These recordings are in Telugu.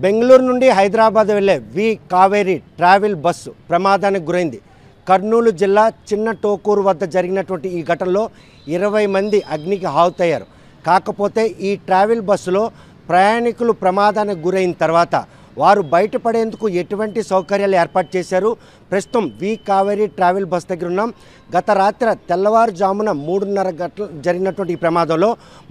బెంగళూరు నుండి హైదరాబాద్ వెళ్లే వి కావేరి ట్రావెల్ బస్సు ప్రమాదానికి గురైంది. కర్నూలు జిల్లా చిన్న టోకూరు వద్ద జరిగినటువంటి ఈ ఘటనలో 20 మంది అగ్నికి ఆహుతయ్యారు. కాకపోతే ఈ ట్రావెల్ బస్సులో ప్రయాణికులు ప్రమాదానికి గురైన తర్వాత వారు బయటపడేందుకు ఎటువంటి సౌకర్యాలు ఏర్పాటు చేశారు? ప్రస్తుతం వి కావేరి ట్రావెల్ బస్ దగ్గర ఉన్నాం. గత రాత్రి తెల్లవారుజామున 3:30 గంటలు జరిగినటువంటి ఈ ప్రమాదంలో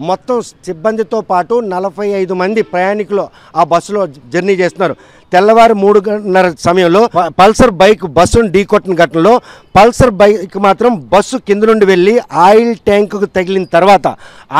మొత్తం సిబ్బందితో పాటు 45 మంది ప్రయాణికులు ఆ బస్సులో జర్నీ చేస్తున్నారు. తెల్లవారు 3:30 సమయంలో పల్సర్ బైక్ బస్సును ఢీకొట్టిన ఘటనలో పల్సర్ బైక్ మాత్రం బస్సు కింద నుండి వెళ్ళి ఆయిల్ ట్యాంకుకు తగిలిన తర్వాత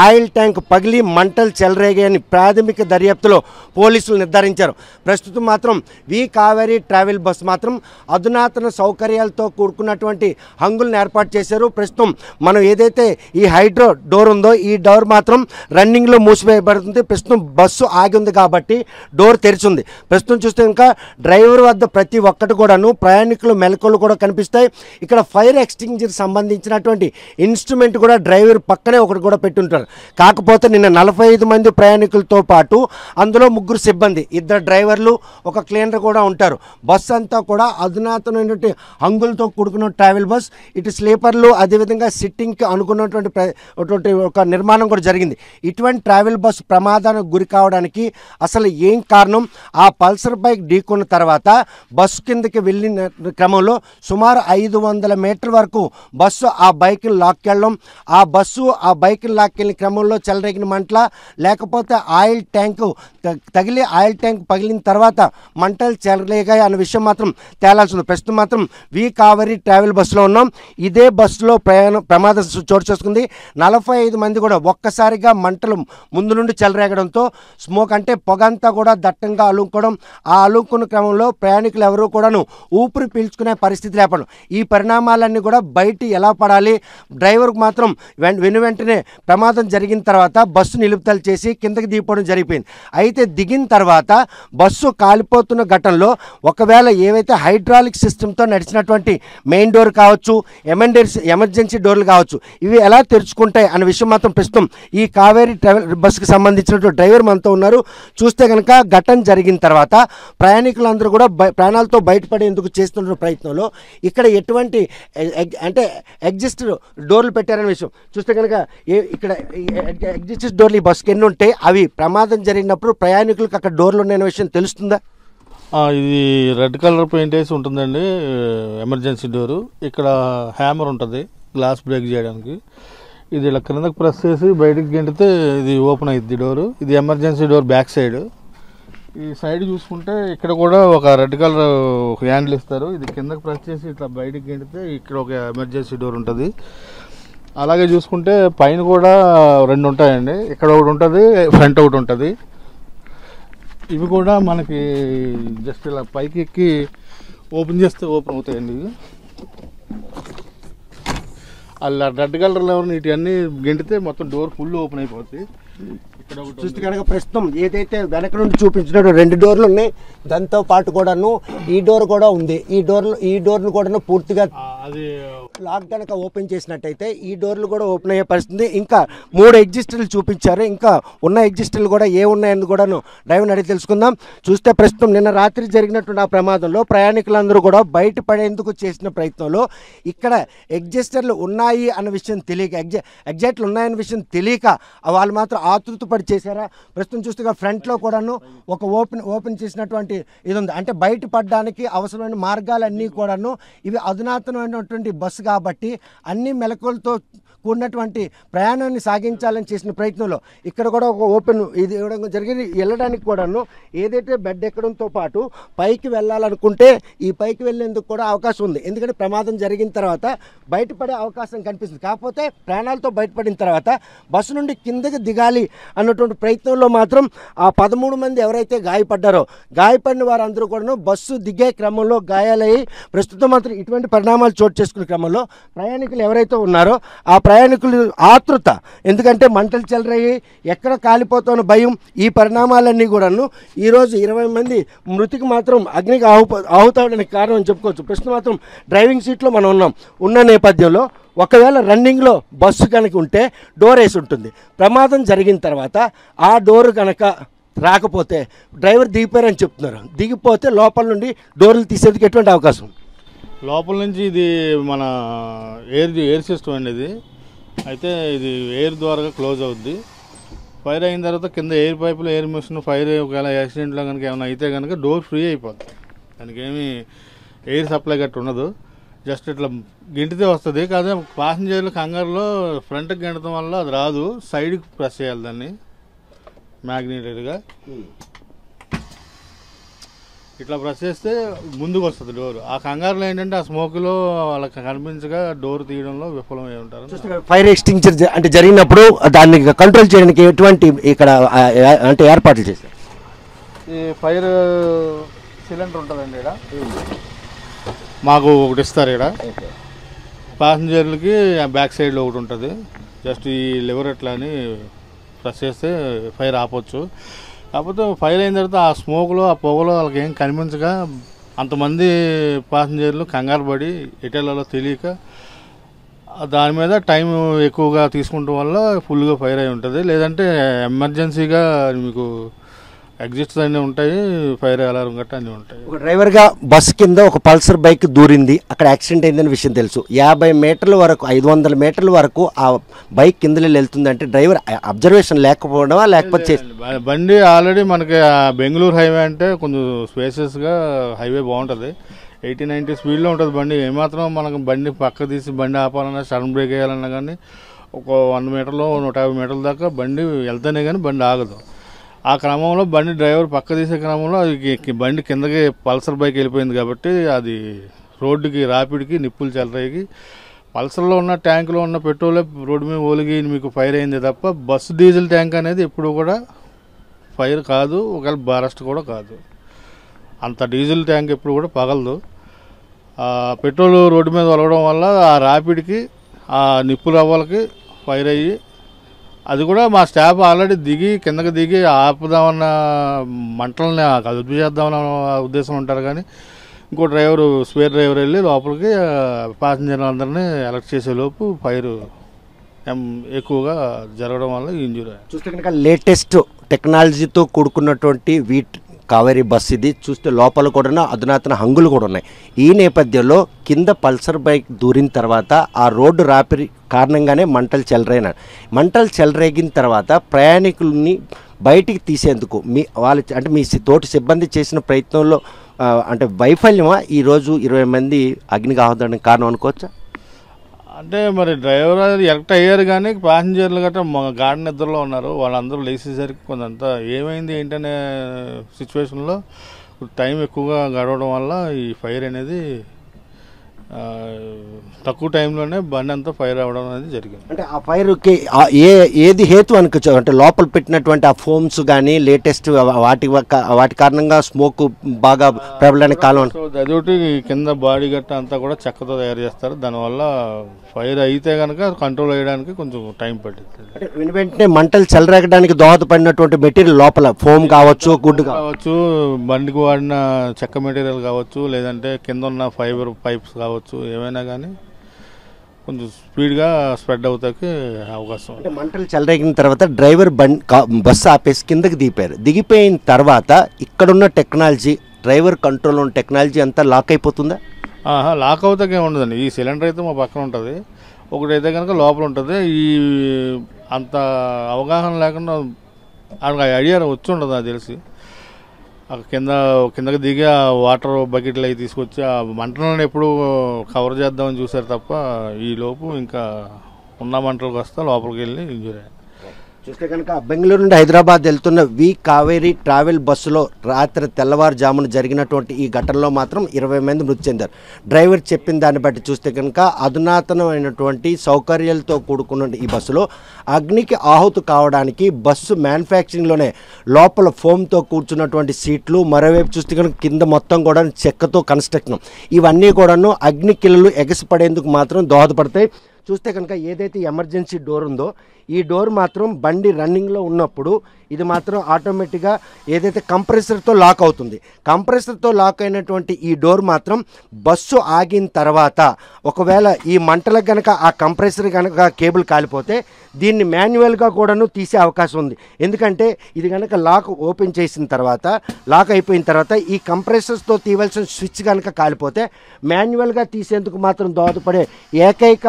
ఆయిల్ ట్యాంక్ పగిలి మంటలు చెలరేగాయని ప్రాథమిక దర్యాప్తులో పోలీసులు నిర్ధారించారు. ప్రస్తుతం మాత్రం వి కావేరి ట్రావెల్ బస్సు మాత్రం అధునాతన సౌకర్యాలతో కూడుకున్నటువంటి హంగులను ఏర్పాటు చేశారు. ప్రస్తుతం మనం ఏదైతే ఈ హైడ్రో డోర్ ఉందో ఈ డోర్ మాత్రం రన్నింగ్లో మూసివేయబడుతుంది. ప్రస్తుతం బస్సు ఆగి ఉంది కాబట్టి డోర్ తెరిచింది. ప్రస్తుతం చూస్తే ఇంకా డ్రైవర్ వద్ద ప్రతి ఒక్కటి కూడాను ప్రయాణికులు మెలకువలు కూడా కనిపిస్తాయి. ఇక్కడ ఫైర్ ఎక్స్టింగ్విషర్ సంబంధించినటువంటి ఇన్స్ట్రుమెంట్ కూడా డ్రైవర్ పక్కనే ఒకటి కూడా పెట్టుంటారు. కాకపోతే నిన్న 45 మంది ప్రయాణికులతో పాటు అందులో 3 సిబ్బంది, 2 డ్రైవర్లు, ఒక క్లీనర్ కూడా ఉంటారు. బస్సు అంతా కూడా అధునాతనమైనటువంటి హంగులతో కూడుకున్న ట్రావెల్ బస్. ఇటు స్లీపర్లు అదేవిధంగా సిట్టింగ్కి అనుకున్నటువంటి ఒక నిర్మాణం కూడా జరిగింది. ఇటువంటి ట్రావెల్ బస్సు ప్రమాదానికి గురి కావడానికి అసలు ఏం కారణం? ఆ పల్సర్ బైక్ ఢీకొన్న తర్వాత బస్సు కిందకి వెళ్ళిన క్రమంలో సుమారు 500 మీటర్ల వరకు బస్సు ఆ బైక్ని లాక్కెళ్ళడం, ఆ బస్సు ఆ బైక్ని లాక్కెళ్ళిన క్రమంలో చెలరేగిన మంటల, లేకపోతే ఆయిల్ ట్యాంకు తగిలి ఆయిల్ ట్యాంక్ పగిలిన తర్వాత మంటలు చెలరేగాయి అనే విషయం మాత్రం తేలాల్సి ఉంది. ప్రస్తుతం మాత్రం వి కావేరి ట్రావెల్ బస్సులో ఉన్నాం. ఇదే బస్సులో ప్రమాదం చోటు చేసుకుంది. 45 మంది కూడా ఒక్కసారిగా మంటలు ముందు నుండి చెలరేగడంతో స్మోక్ అంటే పొగంతా కూడా దట్టంగా అలుముకోవడం, ఆ అలుముకున్న క్రమంలో ప్రయాణికులు ఎవరూ కూడాను ఊపిరి పీల్చుకునే పరిస్థితి లేపడం. ఈ పరిణామాలన్నీ కూడా బయట ఎలా పడాలి? డ్రైవర్కు మాత్రం వెంటనే ప్రమాదం జరిగిన తర్వాత బస్సు నిలుపుదల చేసి కిందకి దిగిపోవడం జరిగిపోయింది. అయితే దిగిన తర్వాత బస్సు కాలిపోతున్న ఘటనలో ఒకవేళ ఏవైతే హైడ్రాలిక్ సిస్టమ్తో నడిచినటువంటి మెయిన్ డోర్ కావచ్చు, ఎమర్జెన్సీ డోర్లు కావచ్చు, ఇవి ఎలా తెరుచుకుంటాయి అనే విషయం మాత్రం ప్రస్తుతం ఈ కావేరి ట్రావెల్ బస్సుకి సంబంధించినటువంటి డ్రైవర్ మనతో ఉన్నారు. చూస్తే కనుక ఘటన జరిగిన తర్వాత ప్రయాణికులందరూ కూడా ప్రాణాలతో బయటపడేందుకు చేస్తున్న ప్రయత్నంలో ఇక్కడ ఎటువంటి అంటే ఎగ్జిస్ట్ డోర్లు పెట్టారనే విషయం చూస్తే కనుక ఇక్కడ ఎగ్జిస్ట్ డోర్లు ఈ బస్సుకి ఎన్ని ఉంటాయి, అవి ప్రమాదం జరిగినప్పుడు ప్రయాణికులకు అక్కడ డోర్లు ఉన్నాయనే విషయం తెలుస్తుందా? ఇది రెడ్ కలర్ పెయింట్ వేసి ఉంటుందండి ఎమర్జెన్సీ డోరు. ఇక్కడ హ్యామర్ ఉంటుంది గ్లాస్ బ్రేక్ చేయడానికి. ఇది ఇలా క్రిందకు ప్రెస్ చేసి బయటకు గెంటితే ఇది ఓపెన్ అయ్యిద్ది డోరు. ఇది ఎమర్జెన్సీ డోర్ బ్యాక్ సైడ్. ఈ సైడ్ చూసుకుంటే ఇక్కడ కూడా ఒక రెడ్ కలర్ హ్యాండిల్ ఇస్తారు. ఇది కిందకు ప్రెస్ చేసి ఇట్లా బయటకు గెంటితే ఇక్కడ ఒక ఎమర్జెన్సీ డోర్ ఉంటుంది. అలాగే చూసుకుంటే పైన కూడా 2 ఉంటాయండి. ఇక్కడ ఒకటి ఉంటుంది, ఫ్రంట్ ఒకటి ఉంటుంది. ఇవి కూడా మనకి జస్ట్ ఇలా పైకి ఎక్కి ఓపెన్ చేస్తే ఓపెన్ అవుతాయండి. అలా రెడ్ కలర్లో వీటి అన్నీ గెంటితే మొత్తం డోర్ ఫుల్ ఓపెన్ అయిపోతుంది. చూస్తే కనుక ప్రస్తుతం ఏదైతే వెనక నుండి చూపించినట్టు 2 డోర్లు ఉన్నాయి, దాంతో పాటు కూడాను ఈ డోర్ కూడా ఉంది. ఈ డోర్ను కూడాను పూర్తిగా అది లాక్ కనుక ఓపెన్ చేసినట్టయితే ఈ డోర్లు కూడా ఓపెన్ అయ్యే పరిస్థితి. ఇంకా 3 ఎగ్జిస్టర్లు చూపించారు. ఇంకా ఉన్న ఎగ్జిస్టర్లు కూడా ఏ ఉన్నాయని కూడాను డ్రైవర్ని అడిగి తెలుసుకుందాం. చూస్తే ప్రస్తుతం నిన్న రాత్రి జరిగినటువంటి ఆ ప్రమాదంలో ప్రయాణికులందరూ కూడా బయటపడేందుకు చేసిన ప్రయత్నంలో ఇక్కడ ఎగ్జిస్టర్లు ఉన్నాయి అన్న విషయం తెలియక, ఎగ్జాక్ట్లు ఉన్నాయన్న విషయం తెలియక వాళ్ళు మాత్రం ఆతృతపడి చేశారా? ప్రస్తుతం చూస్తే ఫ్రంట్లో కూడాను ఒక ఓపెన్ చేసినటువంటి ఇది ఉంది. అంటే బయటపడడానికి అవసరమైన మార్గాలన్నీ కూడాను ఇవి అధునాతనమైనటువంటి బస్సు కాబట్టి అన్ని మెలకువలతో కూడినటువంటి ప్రయాణాన్ని సాగించాలని చేసిన ప్రయత్నంలో ఇక్కడ కూడా ఒక ఓపెన్ ఇది ఇవ్వడం జరిగింది. వెళ్ళడానికి కూడాను ఏదైతే బెడ్ ఎక్కడంతో పాటు పైకి వెళ్ళాలనుకుంటే ఈ పైకి వెళ్ళేందుకు కూడా అవకాశం ఉంది. ఎందుకంటే ప్రమాదం జరిగిన తర్వాత బయటపడే అవకాశం కనిపిస్తుంది. కాకపోతే ప్రాణాలతో బయటపడిన తర్వాత బస్సు నుండి కిందకి దిగాలి అన్నటువంటి ప్రయత్నంలో మాత్రం ఆ 13 మంది ఎవరైతే గాయపడ్డారో గాయపడిన వారందరూ కూడాను బస్సు దిగే క్రమంలో గాయాలయ్యి ప్రస్తుతం మాత్రం ఇటువంటి పరిణామాలు చోటు చేసుకునే క్రమంలో ప్రయాణికులు ఎవరైతే ఉన్నారో ఆ ప్రయాణికులు ఆతృత, ఎందుకంటే మంటలు చెలరయ్యి ఎక్కడ కాలిపోతానో భయం, ఈ పరిణామాలన్నీ కూడాను ఈరోజు 20 మంది మృతికి మాత్రం అగ్నికి ఆహుతవడానికి కారణం అని చెప్పుకోవచ్చు. ప్రస్తుతం మాత్రం డ్రైవింగ్ సీట్లో మనం ఉన్న నేపథ్యంలో ఒకవేళ రన్నింగ్లో బస్సు కనుక ఉంటే డోర్ వేసి ఉంటుంది. ప్రమాదం జరిగిన తర్వాత ఆ డోరు కనుక రాకపోతే డ్రైవర్ దిగిపోయారని చెప్తున్నారు. దిగిపోతే లోపల నుండి డోర్లు తీసేందుకు ఎటువంటి అవకాశం? లోపల నుంచి ఇది మన ఎయిర్ సిస్టమ్ అండి ఇది. అయితే ఇది ఎయిర్ ద్వారా క్లోజ్ అవుద్ది. ఫైర్ అయిన తర్వాత కింద ఎయిర్ పైపులు ఎయిర్ మిషన్ ఫైర్ ఒకవేళ యాక్సిడెంట్లో కనుక ఏమైనా అయితే కనుక డోర్ ఫ్రీ అయిపోద్ది. దానికి ఏమి ఎయిర్ సప్లై గట్టు ఉండదు. జస్ట్ ఇట్లా గింటితే వస్తుంది. కాదే ప్యాసింజర్లు కంగారులో ఫ్రంట్కి గెంటడం వల్ల అది రాదు. సైడ్కి ప్రెస్ చేయాలి దాన్ని మ్యాగ్నెటెడ్గా. ఇట్లా ప్రెస్ చేస్తే ముందుకు వస్తుంది డోర్. ఆ కంగారులో ఏంటంటే ఆ స్మోక్లో వాళ్ళకి కనిపించగా డోర్ తీయడంలో విఫలమై ఉంటారు. ఫైర్ ఎక్స్టింగ్విషర్ అంటే జరిగినప్పుడు దాన్ని కంట్రోల్ చేయడానికి ఎటువంటి ఇక్కడ అంటే ఏర్పాట్లు చేశారు? ఈ ఫైర్ సిలిండర్ ఉంటుందండి ఇక్కడ, మాకు ఒకటి ఇస్తారు. ఇక్కడ ప్యాసింజర్లకి బ్యాక్ సైడ్లో ఒకటి ఉంటుంది. జస్ట్ ఈ లివర్ ఎట్లా అని ప్రెస్ చేస్తే ఫైర్ ఆపొచ్చు. కాకపోతే ఫైర్ అయిన తర్వాత ఆ స్మోక్లో ఆ పొగలో వాళ్ళకి ఏం కనిపించగా అంతమంది ప్యాసింజర్లు కంగారు పడి ఎటెళ్ళలో తెలియక దాని మీద టైం ఎక్కువగా తీసుకుంటాం వల్ల ఫుల్గా ఫైర్ అయి ఉంటుంది. లేదంటే ఎమర్జెన్సీగా మీకు ఎగ్జిట్స్ అన్నీ ఉంటాయి, ఫైర్ అలారం గట్రా అన్నీ ఉంటాయి. ఒక డ్రైవర్గా బస్సు కింద ఒక పల్సర్ బైక్ దూరింది, అక్కడ యాక్సిడెంట్ అయిందని విషయం తెలుసు. 50 మీటర్ల వరకు 500 మీటర్ల వరకు ఆ బైక్ కిందలో వెళ్తుందంటే డ్రైవర్ అబ్జర్వేషన్ లేకపోవడమా లేకపోతే బండి ఆల్రెడీ మనకి బెంగళూరు హైవే అంటే కొంచెం స్పేసెస్గా హైవే బాగుంటుంది. 80-90 స్పీడ్లో ఉంటుంది బండి. ఏమాత్రం మనకు బండి పక్క తీసి బండి ఆపాలన్నా సడన్ బ్రేక్ వేయాలన్నా కానీ ఒక 100 మీటర్లు 150 మీటర్ల దాకా బండి వెళ్తేనే కానీ బండి ఆగదు. ఆ క్రమంలో బండి డ్రైవర్ పక్క తీసే క్రమంలో అది బండి కిందకి పల్సర్ బైక్ వెళ్ళిపోయింది కాబట్టి అది రోడ్డుకి రాపిడికి నిప్పులు చెలరేగి పల్సర్లో ఉన్న ట్యాంకులో ఉన్న పెట్రోల్ రోడ్డు మీద ఒలిగి మీకు ఫైర్ అయింది తప్ప బస్సు డీజిల్ ట్యాంక్ అనేది ఎప్పుడు కూడా ఫైర్ కాదు, ఒకవేళ బరస్ట్ కూడా కాదు. అంత డీజిల్ ట్యాంక్ ఎప్పుడు కూడా పగలదు. పెట్రోల్ రోడ్డు మీద ఒలగడం వల్ల ఆ రాపిడికి ఆ నిప్పు రవ్వలకి ఫైర్ అయ్యి అది కూడా మా స్టాఫ్ ఆల్రెడీ దిగి కిందకి దిగి ఆపుదామన్న మంటలని అదుపు చేద్దామన్న ఉద్దేశం ఉంటారు. కానీ ఇంకో డ్రైవరు స్పేర్ డ్రైవర్ వెళ్ళి లోపలికి ప్యాసింజర్లందరినీ అలర్ట్ చేసేలోపు ఫైర్ ఎక్కువగా జరగడం వల్ల ఇంజూరీ. చూస్తే కనుక లేటెస్ట్ టెక్నాలజీతో కూడుకున్నటువంటి కావేరీ బస్ ఇది. చూస్తే లోపల కూడా అధునాతన హంగులు కూడా ఉన్నాయి. ఈ నేపథ్యంలో కింద పల్సర్ బైక్ దూరిన తర్వాత ఆ రోడ్డు రాపిడి కారణంగానే మంటలు చెలరేగిన తర్వాత ప్రయాణికుల్ని బయటికి తీసేందుకు మీ తోటి సిబ్బంది చేసిన ప్రయత్నంలో అంటే వైఫల్యమా ఈరోజు 20 మంది అగ్నికి ఆహుతడానికి కారణం అనుకోవచ్చా? అంటే మరి డ్రైవర్ ఎలక్ట్ అయ్యారు కానీ ప్యాసింజర్లు గట్రా గార్డెన్ నిద్రలో ఉన్నారు. వాళ్ళందరూ లేచేసరికి కొంత ఏమైంది ఏంటనే సిచ్యువేషన్లో టైం ఎక్కువగా గడవడం వల్ల ఈ ఫైర్ అనేది తక్కువ టైంలోనే బండి అంతా ఫైర్ అవ్వడం అనేది జరిగింది. అంటే ఆ ఫైర్కి ఏది హేతు అనుకోవచ్చు? అంటే లోపల పెట్టినటువంటి ఆ ఫోమ్స్ కానీ లేటెస్ట్ వాటి కారణంగా స్మోక్ బాగా ప్రబలడానికి కాలం. అదొకటి కింద బాడీ గట్ట అంతా కూడా చెక్కతో తయారు చేస్తారు. దానివల్ల ఫైర్ అయితే కనుక కంట్రోల్ అయ్యడానికి కొంచెం టైం పట్టింది. అంటే వెంటనే మంటలు చెలరేగడానికి దోహదపడినటువంటి మెటీరియల్ లోపల ఫోమ్ కావచ్చు, గుడ్ కావచ్చు, బండికి వాడిన చెక్క మెటీరియల్ కావచ్చు, లేదంటే కింద ఉన్న ఫైబర్ పైప్స్ కావచ్చు, ఏమైనా కానీ కొంచెం స్పీడ్గా స్ప్రెడ్ అవుతాకి అవకాశం. అంటే మంటలు చెలరేగిన తర్వాత డ్రైవర్ బస్సు ఆపేసి కిందకి దిగిపోయిన తర్వాత ఇక్కడున్న టెక్నాలజీ డ్రైవర్ కంట్రోల్ ఉన్న టెక్నాలజీ అంతా లాక్ అయిపోతుందా? లాక్ అవుతాకే ఉండదండి. ఈ సిలిండర్ అయితే మా పక్కన ఉంటుంది, ఒకటైతే కనుక లోపల ఉంటుంది. ఈ అంత అవగాహన లేకుండా ఐడియా వచ్చి ఉండదు నాకు తెలిసి. కిందకి దిగి ఆ వాటర్ బకెట్లు అవి తీసుకొచ్చి ఆ మంటలను ఎప్పుడు కవర్ చేద్దామని చూసారు తప్ప ఈ లోపు ఇంకా ఉన్న మంటలకు వస్తే లోపలికి వెళ్ళి ఇంజూరీ. చూస్తే కనుక బెంగళూరు నుండి హైదరాబాద్ వెళ్తున్న కావేరీ ట్రావెల్ బస్సులో రాత్రి తెల్లవారుజామున జరిగినటువంటి ఈ ఘటనలో మాత్రం 20 మంది మృతి చెందారు. డ్రైవర్ చెప్పిన దాన్ని బట్టి చూస్తే కనుక అధునాతనమైనటువంటి సౌకర్యాలతో కూడుకున్న ఈ బస్సులో అగ్నికి ఆహుతి కావడానికి బస్సు మ్యానుఫ్యాక్చరింగ్లోనే లోపల ఫోమ్తో కూర్చున్నటువంటి సీట్లు, మరోవైపు చూస్తే కనుక కింద మొత్తం కూడా చెక్కతో కన్స్ట్రక్షన్, ఇవన్నీ కూడాను అగ్ని కిలలు ఎగసిపడేందుకు మాత్రం దోహదపడతాయి. చూస్తే కనుక ఏదైతే ఎమర్జెన్సీ డోర్ ఉందో ఈ డోర్ మాత్రం బండి రన్నింగ్లో ఉన్నప్పుడు ఇది మాత్రం ఆటోమేటిక్గా ఏదైతే కంప్రెసర్తో లాక్ అవుతుంది. కంప్రెసర్తో లాక్ అయినటువంటి ఈ డోర్ మాత్రం బస్సు ఆగిన తర్వాత ఒకవేళ ఈ మంటలకు కనుక ఆ కంప్రెసర్ కనుక కేబుల్ కాలిపోతే దీన్ని మాన్యువల్గా కూడాను తీసే అవకాశం ఉంది. ఎందుకంటే ఇది కనుక లాక్ ఓపెన్ చేసిన తర్వాత, లాక్ అయిపోయిన తర్వాత ఈ కంప్రెసర్స్తో తీయవలసిన స్విచ్ కనుక కాలిపోతే మాన్యువల్గా తీసేందుకు మాత్రం దోహదపడే ఏకైక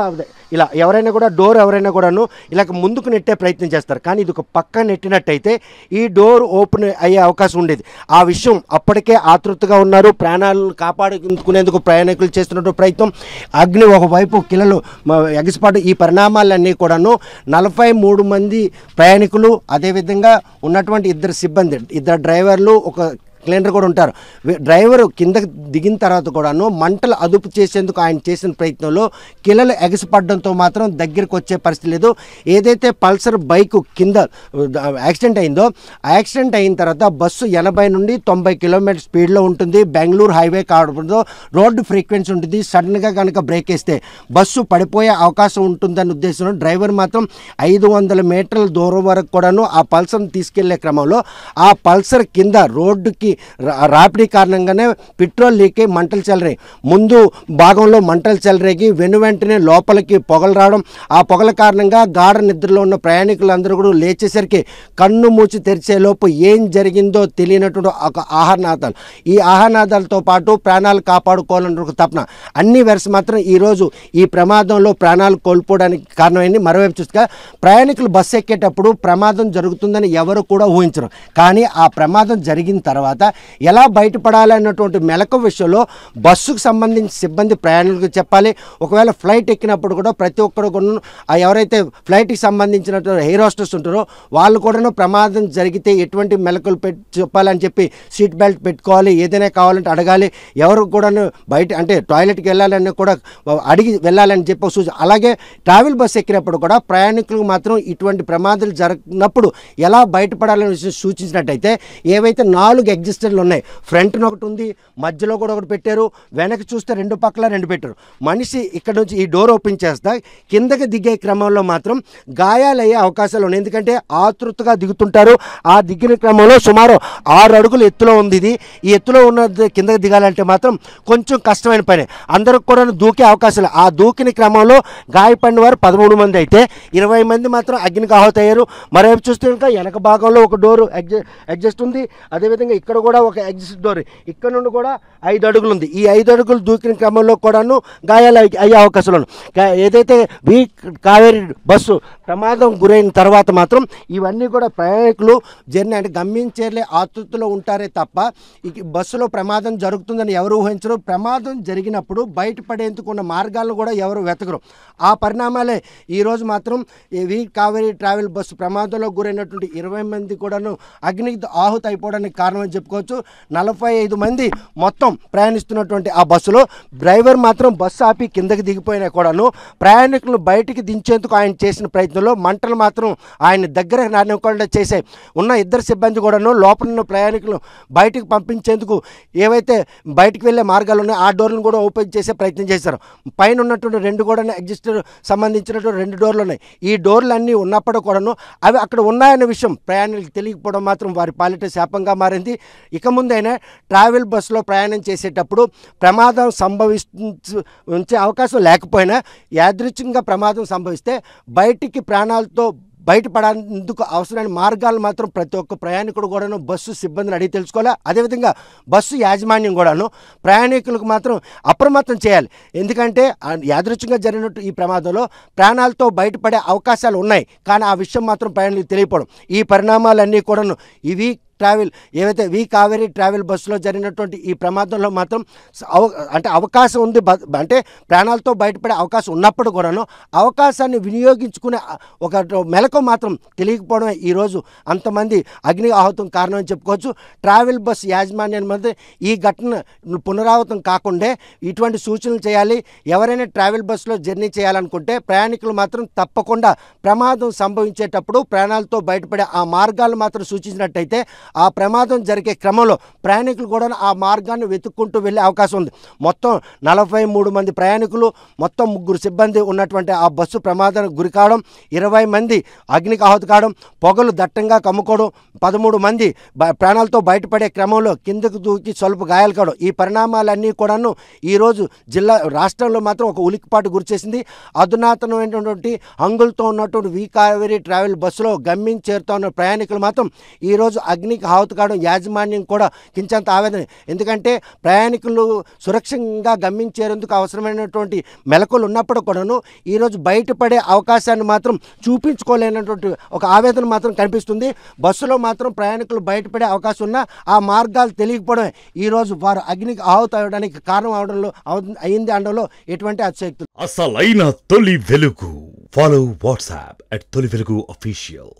ఇలా ఎవరైనా కూడా డోర్ ఎవరైనా కూడాను ఇలా ముందుకు నెట్టే ప్రయత్నం చేస్తారు. కానీ ఇది ఒక పక్క నెట్టినట్టయితే ఈ డోర్ ఓపెన్ అయ్యే అవకాశం ఉండేది. ఆ విషయం అప్పటికే ఆతృతగా ఉన్నారు. ప్రాణాలను కాపాడుకునేందుకు ప్రయాణికులు చేస్తున్న ప్రయత్నం, అగ్ని ఒకవైపు కిలలు ఎగసిపాటు, ఈ పరిణామాలన్నీ కూడాను 43 మంది ప్రయాణికులు, అదేవిధంగా ఉన్నటువంటి 2 సిబ్బంది, 2 డ్రైవర్లు, ఒక క్లీనర్ కూడా ఉంటారు. డ్రైవరు కిందకి దిగిన తర్వాత కూడాను మంటలు అదుపు చేసేందుకు ఆయన చేసిన ప్రయత్నంలో కిలలు ఎగసిపడడంతో మాత్రం దగ్గరికి వచ్చే పరిస్థితి లేదు. ఏదైతే పల్సర్ బైక్ కింద యాక్సిడెంట్ అయిందో, యాక్సిడెంట్ అయిన తర్వాత బస్సు 80 నుండి 90 కిలోమీటర్ స్పీడ్లో ఉంటుంది. బెంగళూరు హైవే కావడంతో రోడ్డు ఫ్రీక్వెన్సీ ఉంటుంది. సడన్గా కనుక బ్రేక్ వేస్తే బస్సు పడిపోయే అవకాశం ఉంటుందన్న ఉద్దేశంలో డ్రైవర్ మాత్రం 500 మీటర్ల దూరం వరకు కూడాను ఆ పల్సర్ని తీసుకెళ్లే క్రమంలో ఆ పల్సర్ కింద రోడ్డుకి రాపిడి కారణంగానే పెట్రోల్ లీక్ అయి మంటలు చెలరాయి. ముందు భాగంలో మంటలు చెలరేగి వెంటనే లోపలికి పొగలు రావడం, ఆ పొగల కారణంగా గాఢ నిద్రలో ఉన్న ప్రయాణికులందరూ కూడా లేచేసరికి కన్ను మూసి తెరిచేలోపు ఏం జరిగిందో తెలియనటువంటి ఒక ఆహారనాదాలు. ఈ ఆహారనాదాలతో పాటు ప్రాణాలు కాపాడుకోవాలన్న ఒక తపన అన్ని వెరసి మాత్రం ఈరోజు ఈ ప్రమాదంలో ప్రాణాలు కోల్పోవడానికి కారణమైంది. మరోవైపు చూస్తే ప్రయాణికులు బస్సు ఎక్కేటప్పుడు ప్రమాదం జరుగుతుందని ఎవరు కూడా ఊహించరు. కానీ ఆ ప్రమాదం జరిగిన తర్వాత ఎలా బయటపడాలన్నటువంటి మెలకువ విషయంలో బస్సుకు సంబంధించిన సిబ్బంది ప్రయాణికులకు చెప్పాలి. ఒకవేళ ఫ్లైట్ ఎక్కినప్పుడు కూడా ప్రతి ఒక్కరు కూడా ఎవరైతే ఫ్లైట్కి సంబంధించినటువంటి ఎయిర్ హోస్టెస్ ఉంటారో వాళ్ళు కూడాను ప్రమాదం జరిగితే ఎటువంటి మెలకువలు చెప్పాలని చెప్పి సీట్ బెల్ట్ పెట్టుకోవాలి, ఏదైనా కావాలంటే అడగాలి, ఎవరు కూడాను బయట అంటే టాయిలెట్కి వెళ్ళాలని కూడా అడిగి వెళ్ళాలని చెప్పి సూచన. అలాగే ట్రావెల్ బస్సు ఎక్కినప్పుడు కూడా ప్రయాణికులకు మాత్రం ఇటువంటి ప్రమాదాలు జరిగినప్పుడు ఎలా బయటపడాలని విషయం సూచించినట్టయితే ఏవైతే 4 ఎగ్జిస్టర్లు ఉన్నాయి, ఫ్రంట్న ఒకటి ఉంది, మధ్యలో కూడా ఒకటి పెట్టారు, వెనక్కి చూస్తే 2 పక్కల 2 పెట్టారు. మనిషి ఇక్కడ నుంచి ఈ డోర్ ఓపెన్ చేస్తా కిందకి దిగే క్రమంలో మాత్రం గాయాలయ్యే అవకాశాలు ఉన్నాయి. ఎందుకంటే ఆతృతగా దిగుతుంటారు. ఆ దిగిన క్రమంలో సుమారు 6 అడుగులు ఎత్తులో ఉంది ఇది. ఈ ఎత్తులో ఉన్న కిందకి దిగాలంటే మాత్రం కొంచెం కష్టమైన పని. అందరికి కూడా దూకే అవకాశాలు. ఆ దూకిన క్రమంలో గాయపడిన వారు 13 మంది అయితే 20 మంది మాత్రం అగ్నికి ఆహుతయ్యారు. మరోవైపు చూస్తే ఇంకా వెనక భాగంలో ఒక డోరు అడ్జస్ట్ ఉంది. అదేవిధంగా ఇక్కడ కూడా ఒక ఎగ్జిట్ డోర్, ఇక్కడ నుండి కూడా 5 అడుగులు ఉంది. ఈ 5 అడుగులు దూకిన క్రమంలో కూడాను గాయాలు అయ్యే అవకాశాలు ఉన్నాయి. ఏదైతే వి కావేరి బస్సు ప్రమాదం గురైన తర్వాత మాత్రం ఇవన్నీ కూడా ప్రయాణికులు జర్నీ అంటే గమ్యం చేరలే ఆతృతలో ఉంటారే తప్ప ఈ బస్సులో ప్రమాదం జరుగుతుందని ఎవరు ఊహించరు. ప్రమాదం జరిగినప్పుడు బయటపడేందుకు ఉన్న మార్గాలను కూడా ఎవరు వెతకరు. ఆ పరిణామాలే ఈరోజు మాత్రం వి కావేరి ట్రావెల్ బస్సు ప్రమాదంలో గురైనటువంటి 20 మంది కూడాను అగ్నికి ఆహుతి అయిపోవడానికి కారణం అని చెప్పుకోవచ్చు. 45 మంది మొత్తం ప్రయాణిస్తున్నటువంటి ఆ బస్సులో డ్రైవర్ మాత్రం బస్సు ఆపి కిందకి దిగిపోయినా కూడాను ప్రయాణికులను బయటికి దించేందుకు ఆయన చేసిన ప్రయత్నంలో మంటలు మాత్రం ఆయన దగ్గర రానివ్వకుండా చేసే ఉన్న 2 సిబ్బంది కూడాను లోపల ఉన్న ప్రయాణికులు బయటికి పంపించేందుకు ఏవైతే బయటికి వెళ్ళే మార్గాలు ఉన్నాయో ఆ డోర్లను కూడా ఓపెన్ చేసే ప్రయత్నం చేశారు. పైన ఉన్నటువంటి 2 కూడా ఎగ్జిస్టర్ సంబంధించినటువంటి 2 డోర్లు ఉన్నాయి. ఈ డోర్లు అన్నీ ఉన్నప్పుడు కూడాను అవి అక్కడ ఉన్నాయన్న విషయం ప్రయాణికులకు తెలియకపోవడం మాత్రం వారి పాలిట శాపంగా మారింది. ఇక ముందైనా ట్రావెల్ బస్సులో ప్రయాణం చేసేటప్పుడు ప్రమాదం సంభవించే అవకాశం లేకపోయినా యాదృచ్ఛికంగా ప్రమాదం సంభవిస్తే బయటికి ప్రాణాలతో బయటపడేందుకు అవసరమైన మార్గాలు మాత్రం ప్రతి ఒక్క ప్రయాణికుడు కూడాను బస్సు సిబ్బందిని అడిగి తెలుసుకోవాలి. అదేవిధంగా బస్సు యాజమాన్యం కూడాను ప్రయాణికులకు మాత్రం అప్రమత్తం చేయాలి. ఎందుకంటే యాదృచ్ఛికంగా జరిగినట్టు ఈ ప్రమాదంలో ప్రాణాలతో బయటపడే అవకాశాలు ఉన్నాయి. కానీ ఆ విషయం మాత్రం ప్రయాణికులకు తెలియకపోవడం. ఈ పరిణామాలన్నీ కూడాను ఇవి ట్రావెల్ ఏవైతే వి కావేరి ట్రావెల్ బస్సులో జరిగినటువంటి ఈ ప్రమాదంలో మాత్రం అంటే అవకాశం ఉంది, అంటే ప్రాణాలతో బయటపడే అవకాశం ఉన్నప్పుడు కూడాను అవకాశాన్ని వినియోగించుకునే ఒక మెలకు మాత్రం తెలియకపోవడమే ఈరోజు అంతమంది అగ్ని ఆహుతం కారణం అని చెప్పుకోవచ్చు. ట్రావెల్ బస్ యాజమాన్యాన్ని మధ్య ఈ ఘటన పునరావృతం కాకుండా ఇటువంటి సూచనలు చేయాలి. ఎవరైనా ట్రావెల్ బస్సులో జర్నీ చేయాలనుకుంటే ప్రయాణికులు మాత్రం తప్పకుండా ప్రమాదం సంభవించేటప్పుడు ప్రాణాలతో బయటపడే ఆ మార్గాలు మాత్రం సూచించినట్టయితే ఆ ప్రమాదం జరిగే క్రమంలో ప్రయాణికులు కూడా ఆ మార్గాన్ని వెతుక్కుంటూ వెళ్ళే అవకాశం ఉంది. మొత్తం 43 మంది ప్రయాణికులు, మొత్తం 3 సిబ్బంది ఉన్నటువంటి ఆ బస్సు ప్రమాదానికి గురి కావడం, 20 మంది అగ్నికి ఆహుతి కావడం, పొగలు దట్టంగా కమ్ముకోవడం, 13 మంది ప్రాణాలతో బయటపడే క్రమంలో కిందకు దూకి స్వల్ప గాయాలు కావడం, ఈ పరిణామాలన్నీ కూడాను ఈరోజు రాష్ట్రంలో మాత్రం ఒక ఉలిక్కిపాటు గురిచేసింది. అధునాతనమైనటువంటి హంగులతో ఉన్నటువంటి వి కావేరీ ట్రావెల్ బస్సులో గమ్యం చేరుతా ఉన్న ప్రయాణికులు మాత్రం ఈరోజు అగ్నికి ఆహుతి కావడం యాజమాన్యం కూడా కించంత ఆవేదన. ఎందుకంటే ప్రయాణికులు సురక్షంగా గమ్యం చేరేందుకు అవసరమైనటువంటి మెలకులు ఉన్నప్పుడు కూడాను ఈరోజు బయటపడే అవకాశాన్ని మాత్రం చూపించుకోలేనటువంటి ఒక ఆవేదన మాత్రం కనిపిస్తుంది. బస్సులో మాత్రం ప్రయాణికులు బయటపడే అవకాశం ఉన్నా ఆ మార్గాలు తెలియకపోవడమే ఈరోజు వారు అగ్నికి ఆహుతి అవ్వడానికి కారణం అవడంలో అయింది అనడంలో ఎటువంటి అతిశక్తులు. అసలైన తొలి వెలుగు. ఫాలో వాట్సాప్ @తొలి వెలుగు official.